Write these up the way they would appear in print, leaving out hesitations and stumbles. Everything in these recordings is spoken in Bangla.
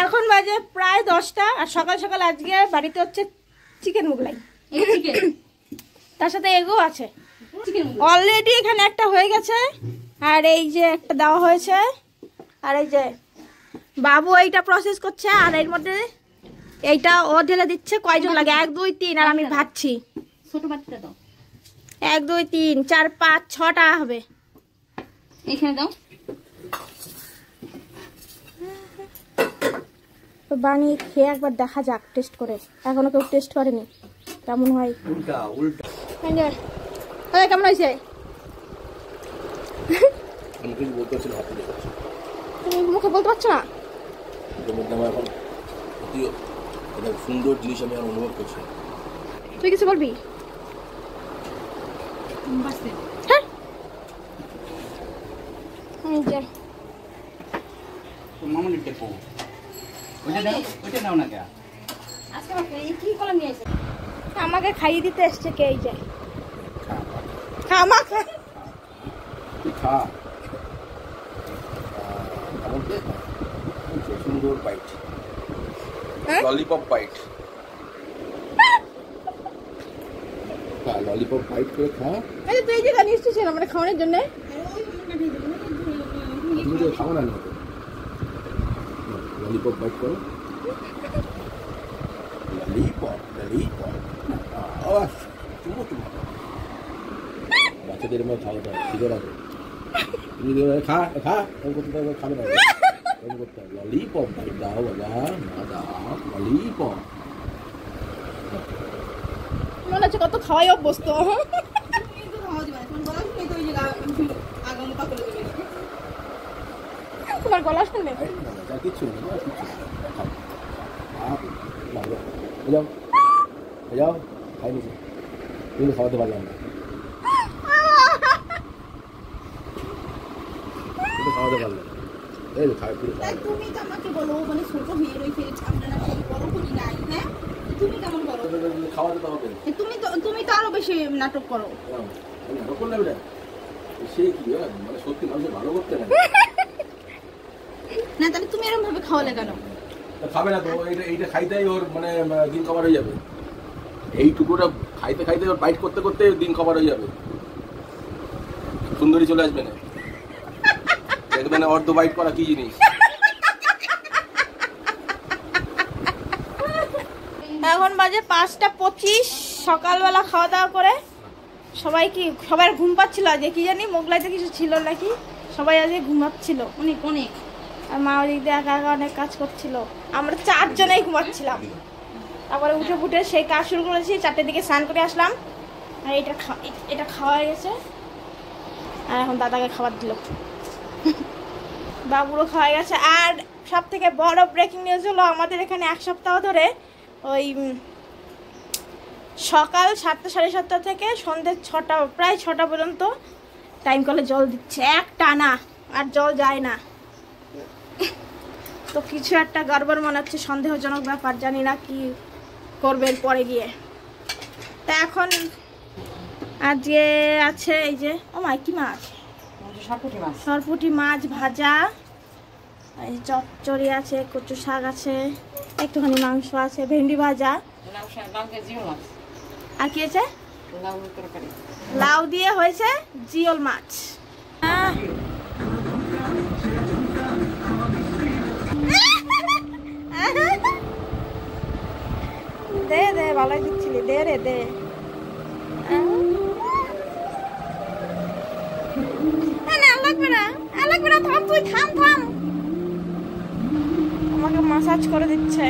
এখন বাজে প্রায় 10টা আর সকাল সকাল আজকে বাড়িতে হচ্ছে চিকেন মোগলাই, তার সাথে এগও আছে। অলরেডি এখানে একটা হয়ে গেছে আর এই যে একটা দেওয়া হয়েছে আর এই যে বাবু এইটা প্রসেস করছে আর এর মধ্যে এইটা ও ঢেলে দিচ্ছে। কয়জন লাগে? 1 2 3 আর আমি ভাবছি ছোট বাটিটা দাও। 1 2 3 4 5 6টা হবে। এখানে দাও। তো বানিয়ে খেয়ে একবার দেখা যাক, টেস্ট করে। এখনো কেউ টেস্ট করেনি কেমন হয়। উল্টা উল্টা কেমন হয়েছে? আমি কিন্তু বলতে পারছি না, হাতে দেখাচ্ছি। তুমি মুখে বলতে পারছো না? এটার মধ্যে আমার এখন অতিও একটা সুন্দর জিনিস আমি এখন অনুভব করছি। তুই কিছু বলবি? হ্যাঁ এই যে তো মামুনি টেপো ওইটা নাও না কে আজকে আমার কি কলম নিয়ে এসেছে? আমাকে খাইয়ে দিতে এসছে কে? এই যে খামা খা তুই খা। সুন্দর bite, lollipop bite, lollipop bite করে খা। এই তুই যে জানিস তো ছিল আমরা খাওয়ানোর জন্য। তুমি তো খাও না, ললিপপ বাইট করো। ললিপপ ললিপপ বাচ্চাদের মধ্যে খাওয়া দাওয়া ঠিক আছে। তুমি খা খা করতে খাবে না, করতে হবে। ললিপপ বাইট দাও বাবা, না দাও ললিপপ। মনে হচ্ছে কত খাওয়াই অভ্যস্ত। তোমার গলা শুনবে কিছু যাও যাও খাই নিছি, কিন্তু খাওয়াতে পারলাম না, কিন্তু খাওয়াতে পারলাম। এই তো খাই পুরো খাওয়া। তুমি তো আমাকে বলো মানে ছোট হয়ে রয়েছে আমরা না বড় করি নাই। হ্যাঁ তুমি কেমন করো? খাওয়াতে তো হবে। তুমি তো আরো বেশি নাটক করো। নাটক করলে বেটা সে কি মানে সত্যি মানুষ ভালো করতে না। না তাহলে তুমি এরকম ভাবে খাওয়ালে কেন? খাবে না তো, এইটা খাইতেই ওর মানে দিন কভার হয়ে যাবে। এইটুকুটা খাইতে খাইতে ওর বাইট করতে করতে দিন কভার হয়ে যাবে। সুন্দরী চলে আসবে না, দেখবে না অর্ধ বাইট করা কি জিনিস। এখন বাজে 5টা 25। সকালবেলা খাওয়া দাওয়া করে সবাই ঘুম পাচ্ছিল। আজকে কি জানি মোগলাইতে কিছু ছিল নাকি, সবাই আজকে ঘুমাচ্ছিল অনেক অনেক। আর মা ওদিক দিয়ে একা একা অনেক কাজ করছিল। আমরা 4 জনেই ঘুমাচ্ছিলাম। তারপরে উঠে ফুটে সেই কাজ শুরু করেছি। 4টের দিকে স্নান করে আসলাম আর এটা খাওয়া হয়ে গেছে আর এখন দাদাকে খাবার দিল, বাবুরও খাওয়া গেছে। আর সব থেকে বড় ব্রেকিং নিউজ হলো আমাদের এখানে 1 সপ্তাহ ধরে ওই সকাল 7টা 7:30 থেকে সন্ধ্যে 6টা প্রায় 6টা পর্যন্ত টাইম কলে জল দিচ্ছে এক টানা, আর জল যায় না। তো কিছু একটা গড়বড় মনে হচ্ছে, সন্দেহজনক ব্যাপার। জানি না কি করবে পরে গিয়ে। তা এখন আজকে আছে এই যে ও মাই কি মাছ, সরপুঁটি মাছ ভাজা, এই চচ্চড়ি আছে, কচু শাক আছে, একটুখানি মাংস আছে, ভেন্ডি ভাজা। আর কি আছে? লাউ দিয়ে হয়েছে জিওল মাছ। দে দে ভালোই দিচ্ছিলি, দে রে দে। লাগবে না লাগবে না, থাম তুই, থাম থাম। আমাকে মাসাজ করে দিচ্ছে।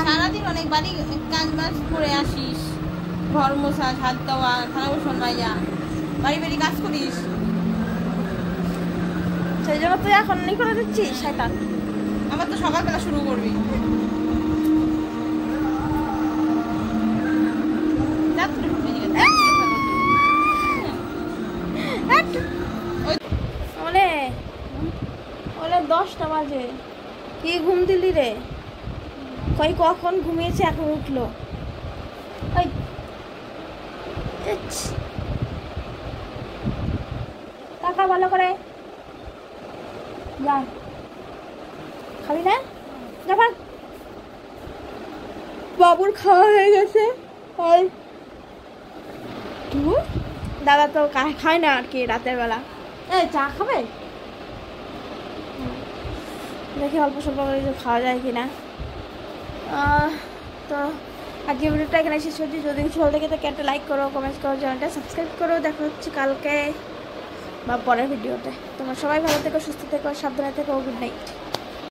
সারাদিন অনেক বাড়ি কাজ বাজ করে আসিস, ঘর মোছা, হাত দেওয়া, খানা বসন মাইয়া, বাড়ি বাড়ি কাজ করিস, সেই জন্য তুই এখন নি করে দিচ্ছিস শয়তান। আবার তো সকালবেলা শুরু করবি। ওলে 10টা বাজে, কি ঘুম দিলি রে? কখন ঘুমিয়েছে এখন উঠলো। টাকা ভালো করে যা খাবি না? যা বাবুর খাওয়া হয়ে গেছে। আর দাদা তো খায় না আর কি রাতের বেলা। চা খাবে? দেখি অল্প স্বল্প করে খাওয়া যায় কিনা। তো আজকে ভিডিওটা এখানে শেষ করছি। যদি কিছু ভালো লাগে তাকে একটা লাইক করো, কমেন্ট করো, চ্যানেলটা সাবস্ক্রাইব করো। দেখা হচ্ছে কালকে বা পরের ভিডিওতে। তোমরা সবাই ভালো থেকো, সুস্থ থেকো, সাবধানে থেকো। Good night.